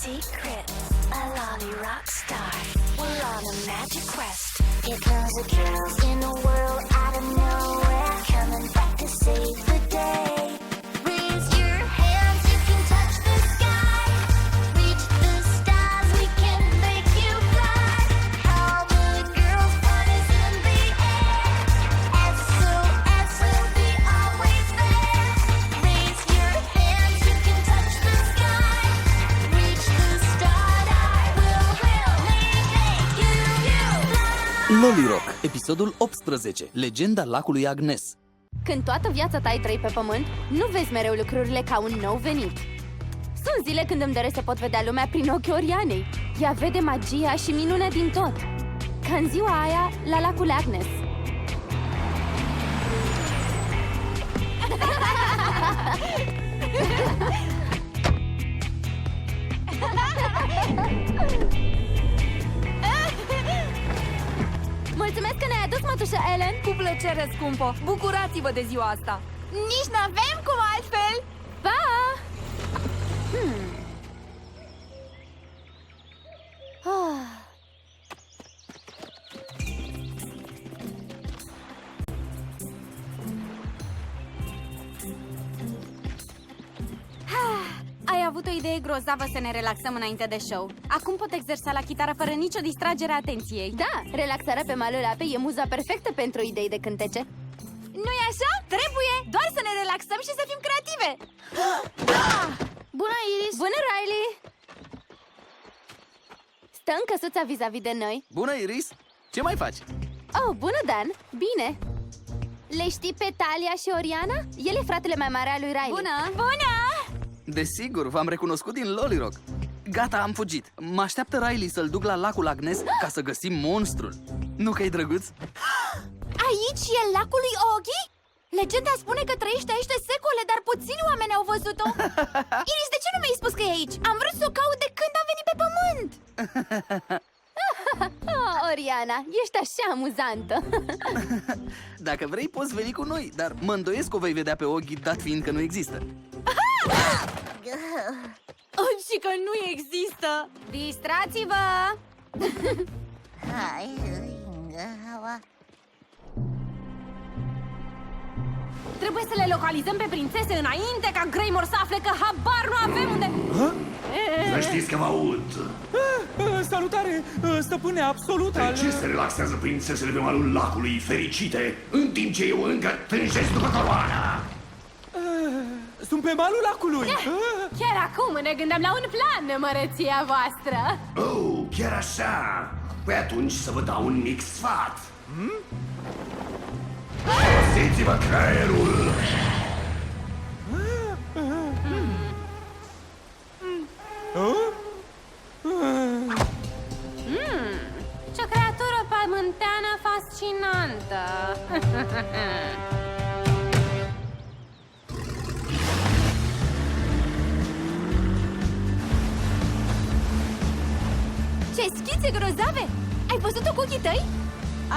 secret, a lolly rock star. We're on a magic quest. Here comes a girl in a world out of nowhere, coming back to save the day. Raise your hands, you can touch the sky. Reach the stars, we can make you fly. All the girls' fun is in the air. SOS will be always there. Raise your hands, you can touch the sky. Reach the stars, I will make you fly. Lolly Rock, episodul 18, Legenda lacului Agnes. Când toată viața ta ai trăit pe pământ, nu vezi mereu lucrurile ca un nou venit. Sunt zile când îmi doresc să pot vedea lumea prin ochii Orianei. Ea vede magia și minunea din tot. Ca în ziua aia, la lacul Agnes. Mulțumesc că ne-ai adus, mătușă Ellen. Cu plăcere, scumpă! Bucurați-vă de ziua asta! Nici n-avem cum altfel. Pa! Ai avut o idee grozavă să ne relaxăm înainte de show. Acum pot exersa la chitară fără nicio distragere a atenției. Da, relaxarea pe malul apei e muza perfectă pentru idei de cântece. Nu-i așa? Trebuie doar să ne relaxăm și să fim creative. Bună, Iris! Bună, Riley! Stă în căsuța vis-a-vis de noi. Bună, Iris! Ce mai faci? Oh, bună, Dan! Bine! Le știi pe Talia și Oriana? El e fratele mai mare al lui Riley. Bună! Bună! Desigur, v-am recunoscut din Lolly Rock. Gata, am fugit. Mă așteaptă Riley să-l duc la lacul Agnes ca să găsim monstrul. Nu că-i drăguț? Aici e lacul lui Oggy? Legenda spune că trăiește aici de secole, dar puțini oameni au văzut-o. Iris, de ce nu mi-ai spus că e aici? Am vrut să o caut de când am venit pe pământ. Oh, Oriana, ești așa amuzantă. Dacă vrei, poți veni cu noi, dar mă îndoiesc că o vei vedea pe Oggy, dat fiind că nu există. Și că nu există. Distrați-vă. Trebuie să le localizăm pe prințese înainte ca Greymore să afle că habar nu avem unde... Să știți că vă aud. Salutare, stăpâne absolut al... De ce se relaxează prințesele pe malul lacului fericite, în timp ce eu încă tânjesc după coroana? Sunt pe malul lacului. Chiar acum ne gândeam la un plan, măreția voastră. Oh, chiar așa? Păi atunci să vă dau un mic sfat. Folosiți-vă creierul. Ce o creatură pământeană fascinantă. Ce schițe grozave! Ai văzut-o cu ochii tăi?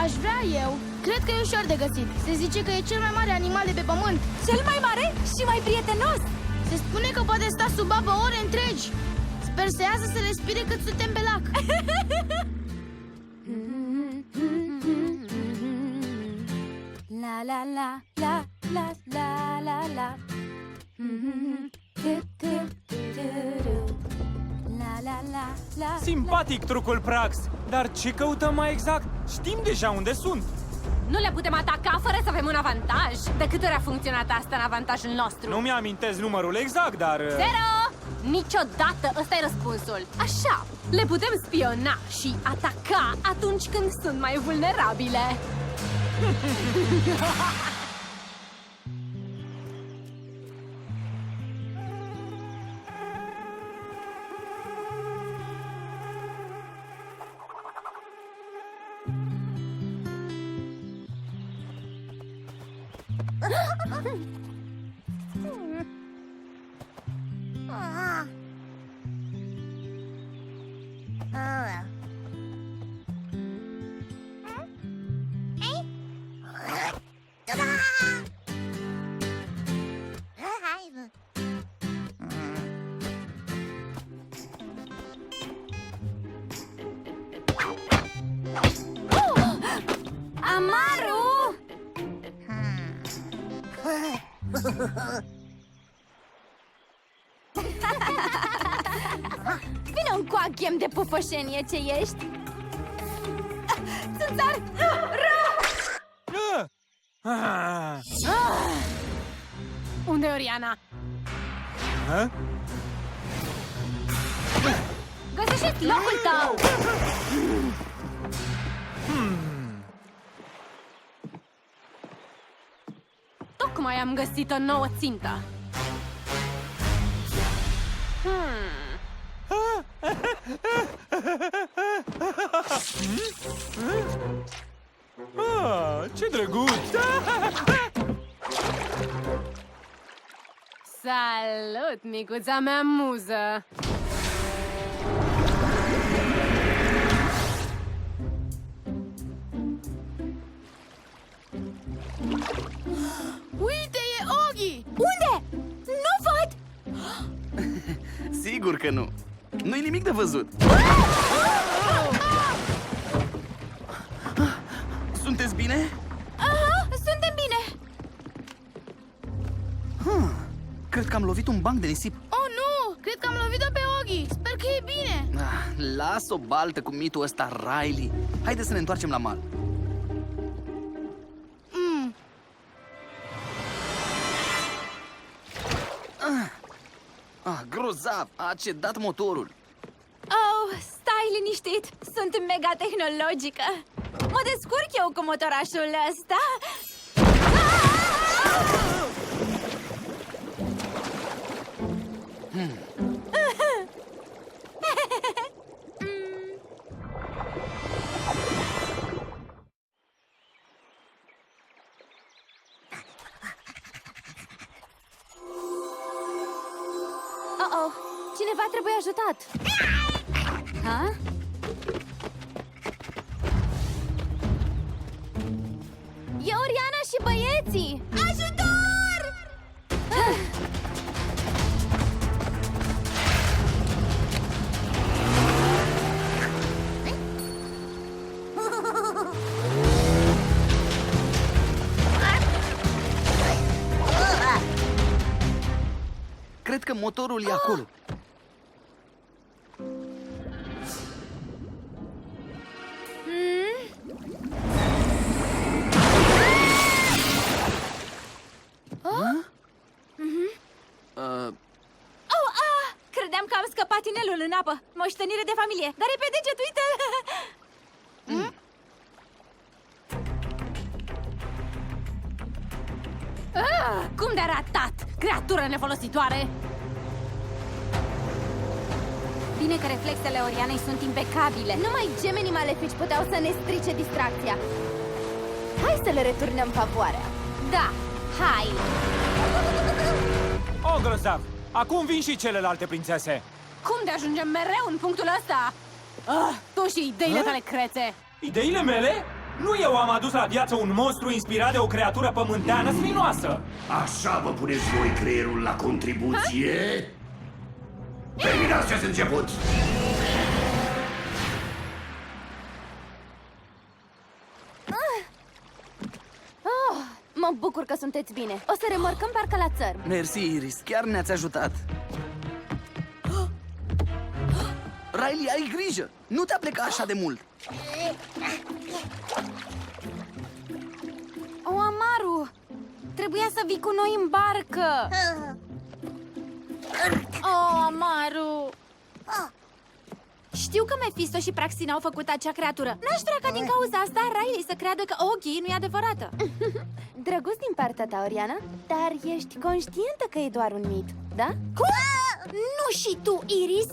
Aș vrea eu. Cred că e ușor de găsit. Se zice că e cel mai mare animal de pe pământ. Cel mai mare și mai prietenos. Se spune că poate sta sub apă ore întregi. Sper să iasă să respire cât suntem pe lac. La la la la la la la la. La la la la. Simpatic trucul Prax, dar ce căutăm mai exact? Știm deja unde sunt. Nu le putem ataca fără să avem un avantaj. De câte ori a funcționat asta în avantajul nostru? Nu mi-amintesc numărul exact, dar... Zero! Niciodată, ăsta e răspunsul. Așa, le putem spiona și ataca atunci când sunt mai vulnerabile. Amaru! Vino încoa, chem de pufoșenie ce ești! Țânțar! Ah. Unde e Oriana? Ah? Găsește locul tău! Tocmai am găsit o nouă țintă. Ah, ce drăguț! Salut, micuța mea muză! Uite, e Oghi! Unde? Nu văd! Sigur că nu. Nu-i nimic de văzut. Sunteți bine? Aha, suntem bine! Cred că am lovit un banc de nisip. Oh, nu! Cred că am lovit-o pe Oghi! Sper că e bine! Las o baltă cu mitul ăsta, Riley. Haideți să ne întoarcem la mal. Grozav! A cedat motorul. Oh, stai liniștit! Sunt mega tehnologică! Mă descurc eu cu motorașul ăsta! Oh, cineva trebuie ajutat! Ha? E Oriana și băieții! Ajutor! Cred că motorul e acolo. Credeam că am scăpat inelul în apă. Moștenire de familie. Dar e pe deget, uite! Cum de-a ratat? Creatură nefolositoare! Bine că reflexele Orianei sunt impecabile. Numai gemenii malefici puteau să ne strice distracția. Hai să le returnăm favoarea. Da, hai! Oh, grozav! Acum vin și celelalte prințese. Cum de ajungem mereu în punctul ăsta? Tu și ideile tale crețe! Ideile mele? Nu eu am adus la viață un monstru inspirat de o creatură pământeană sfinoasă. Așa vă puneți voi creierul la contribuție? Terminați ce ați început! Mă bucur că sunteți bine. O să remorcăm parcă la țărm. Mersi, Iris. Chiar ne-ați ajutat. Riley, ai grijă! Nu te apleca așa de mult! O, Amaru! Trebuia să vii cu noi în barcă! Oh, Amaru! Știu că Mephisto și Praxina au făcut acea creatură. N-aș vrea ca din cauza asta Riley să creadă că Oghi nu e adevărată. Drăguț din partea ta, Oriana, dar ești conștientă că e doar un mit, da? Cum? Nu și tu, Iris!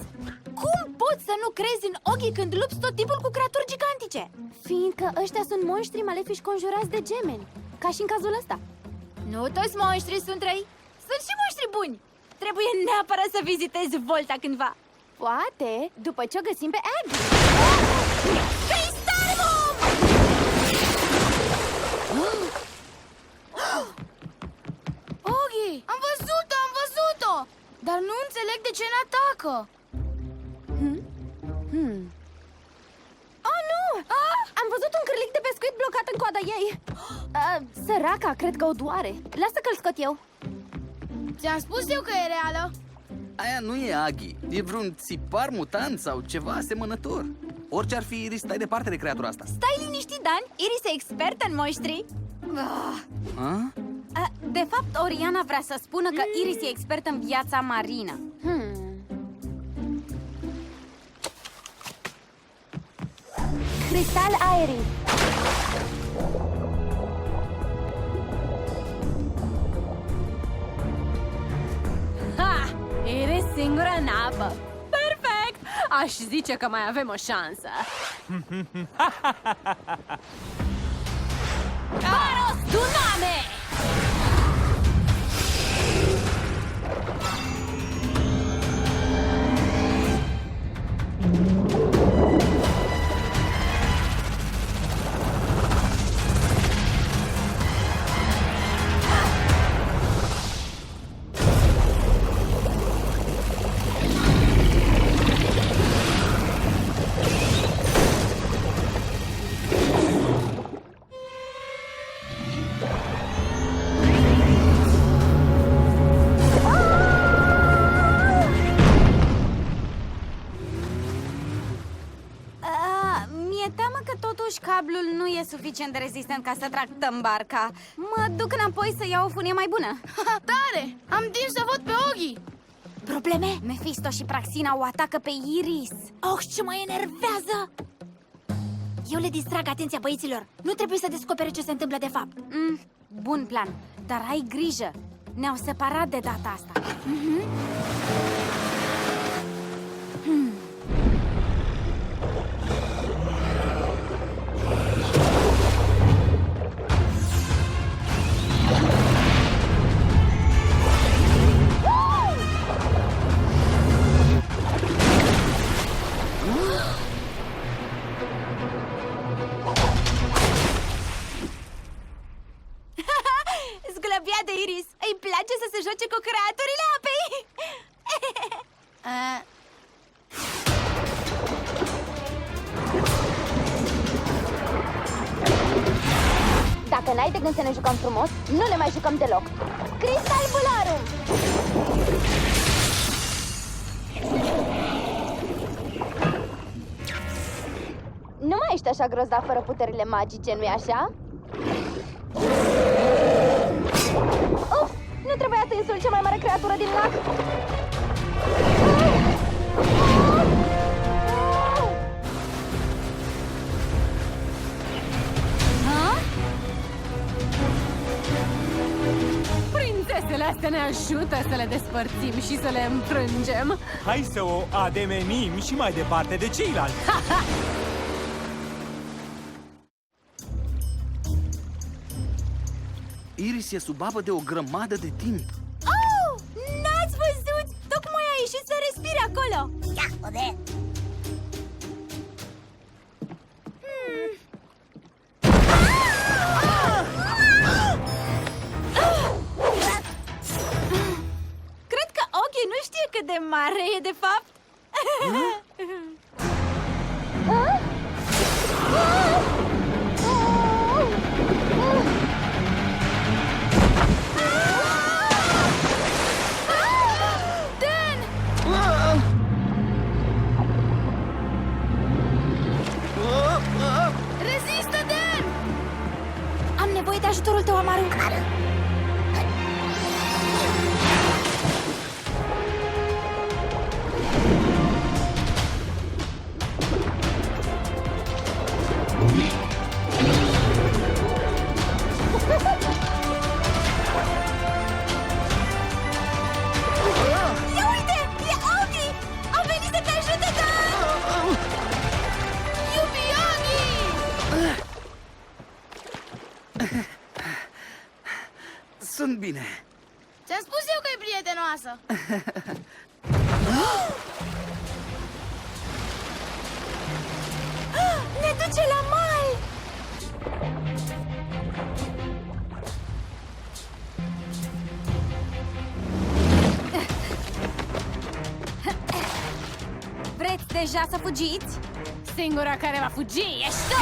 Cum poți să nu crezi în Oghi când lupți tot timpul cu creaturi gigantice? Fiindcă ăștia sunt monștri malefici conjurați de gemeni, ca și în cazul ăsta. Nu toți monștrii sunt răi, sunt și monștri buni. Trebuie neapărat să vizitezi Volta cândva. Poate, după ce o găsim pe Aggie. Crystalbum! Oghi, am văzut-o! Dar nu înțeleg de ce ne atacă. Oh, nu! Am văzut un cârlic de pescuit blocat în coada ei. Săraca, cred că o doare. Lasă că-l scot eu. Ți-am spus eu că e reală. Aia nu e Aghi, e vreun țipar mutant sau ceva asemănător. Orice ar fi, Iris, stai departe de creatura asta. Stai liniștit, Dan. Iris e expertă în monștri. A? De fapt, Oriana vrea să spună că Iris e expertă în viața marină. Cristal aerii. Ha! Iris singură în apă. Perfect! Aș zice că mai avem o șansă. Baros Duname! Mi-e teamă că totuși cablul nu e suficient de rezistent ca să tractăm barca. Mă duc înapoi să iau o funie mai bună. Tare! Am timp să văd pe Oghi. Probleme? Mephisto și Praxina o atacă pe Iris. Oh, ce mă enervează! Eu le distrag atenția băieților. Nu trebuie să descopere ce se întâmplă de fapt. Bun plan, dar ai grijă. Ne-au separat de data asta. Zglăbia de Iris. Îi place să se joace cu creaturile apei. Dacă n-ai de gând să ne jucăm frumos, nu ne mai jucăm deloc. Cristal Bularum! Nu mai ești așa grozav fără puterile magice, nu-i așa? Ups! Nu trebuia să insult cea mai mare creatură din lac! Prințesele astea ne ajută să le despărțim și să le înfrângem. Hai să o ademenim și mai departe de ceilalți. Iris e sub apă de o grămadă de timp. Oh! N-ați văzut? Tocmai a ieșit să respire acolo! Cred că Oghi nu știe cât de mare e de fapt. Rezistă, Dan! Am nevoie de ajutorul tău, Amaru. Ia uite! E Oghi! A venit să te ajute, Dan! Iubi Oghi! Sunt bine. Ți-am spus eu că e prietenoasă. Ne duce la mal! Vreți deja să fugiți? Singura care va fugi ești tu!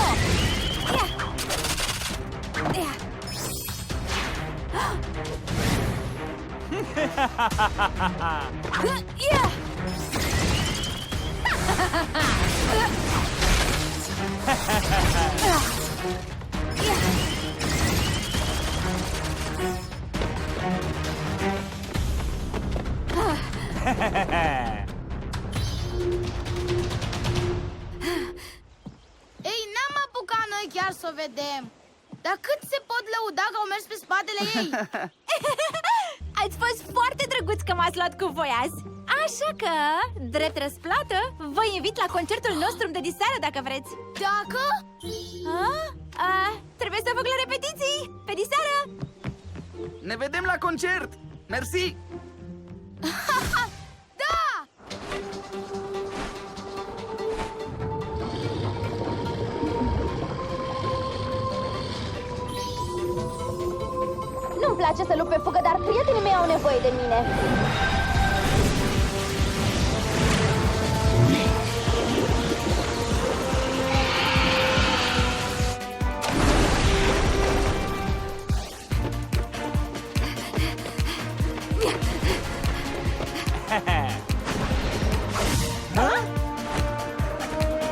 Ei, n-am apucat noi chiar să o vedem. Dar cât se pot lăuda că au mers pe spatele ei? Ați fost foarte drăguți că m-ați luat cu voi azi. Așa că, drept răsplată, vă invit la concertul nostru de diseară dacă vreți. Dacă? Trebuie să fac la repetiții. Pe diseară! Ne vedem la concert! Mersi! Da! Nu-mi place să lupt pe fugă, dar prietenii mei au nevoie de mine.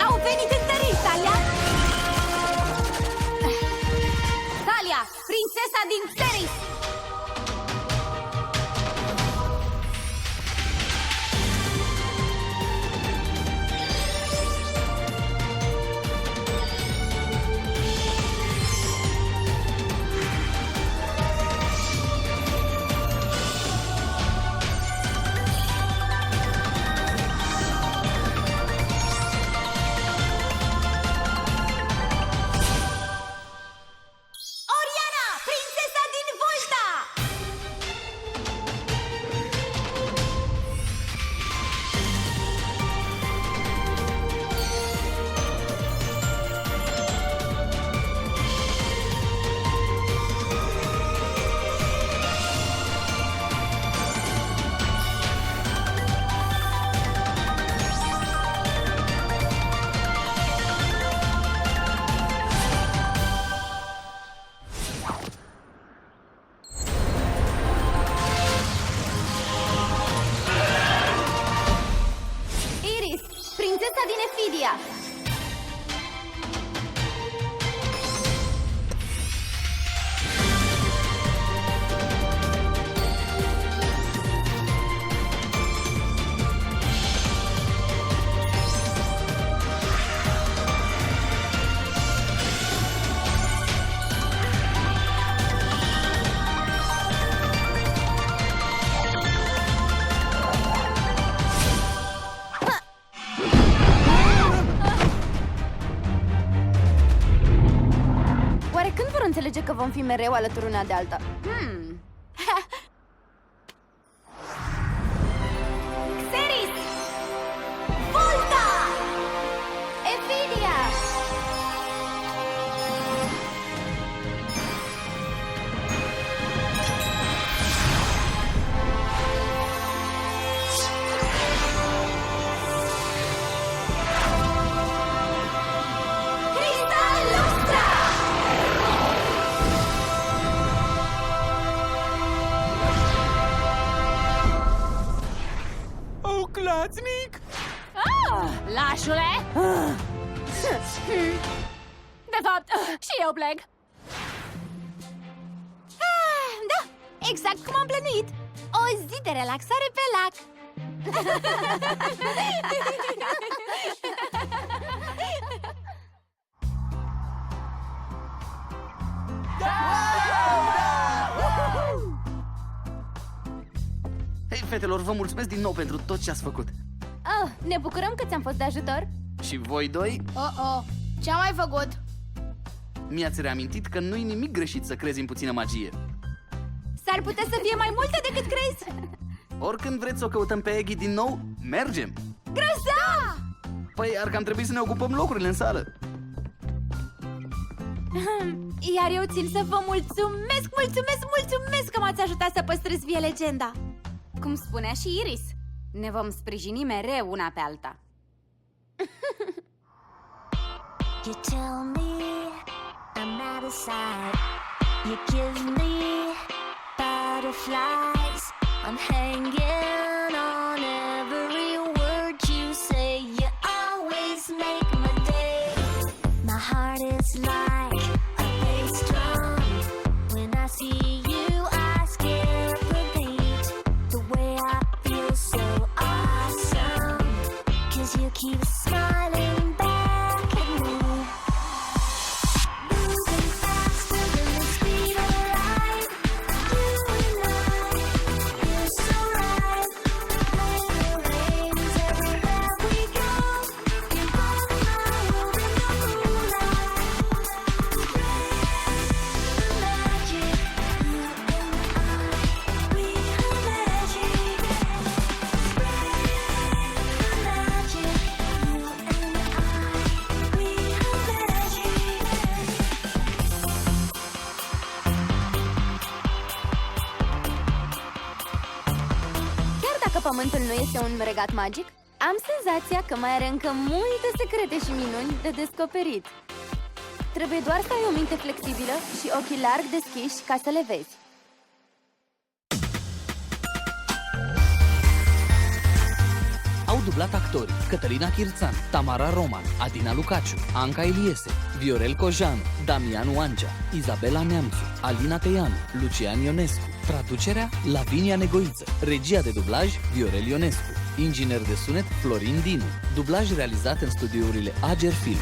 Au venit întăriți, Talia! Talia, prințesa din Xeris! Oriana, prințesa din Volta! Iris, prințesa din Efidia! Oare când vor înțelege că vom fi mereu alături una de alta? Xeris! Volta! Efidia! Cristal Lustra! Oclațnic! Lașule! De fapt, și eu plec. Da, exact cum am plănuit. O zi de relaxare pe lac. Hei, fetelor, vă mulțumesc din nou pentru tot ce ați făcut. Ne bucurăm că ți-am fost de ajutor. Și voi doi, Oh-oh, ce-am mai făcut? mi-ați reamintit că nu-i nimic greșit să crezi în puțină magie. S-ar putea să fie mai multe decât crezi. Oricând vreți să o căutăm pe Eggy din nou, mergem! Grozav! Păi, ar cam trebui să ne ocupăm locurile în sală. Iar eu țin să vă mulțumesc că m-ați ajutat să păstrez vie legenda. Cum spunea și Iris, ne vom sprijini mereu una pe alta. You tell me I'm out of sight. You give me butterflies. I'm hanging on every word you say. You always make my day. My heart is like a bass drum. When I see you, I skip a beat. The way I feel so awesome. 'Cause you keep smiling back at me. Moving faster than the speed of light. You and I feel so right. Rain rains everywhere we go. You burn my world in the moonlight. The magic, you and I, we have magic. The magic, you and I, we have magic. Chiar dacă pământul nu este un regat magic, am senzația că mai are încă multe secrete și minuni de descoperit. Trebuie doar să ai o minte flexibilă și ochii larg deschiși ca să le vezi. Au dublat actorii Cătălina Chirțan, Tamara Roman, Adina Lucaciu, Anca Eliese, Viorel Cojanu, Damian Oancea, Izabela Neamțu, Alina Teianu, Lucian Ionescu. Traducerea Lavinia Negoiță. Regia de dublaj Viorel Ionescu. Inginer de sunet Florin Dinu. Dublaj realizat în studiourile Ager Film.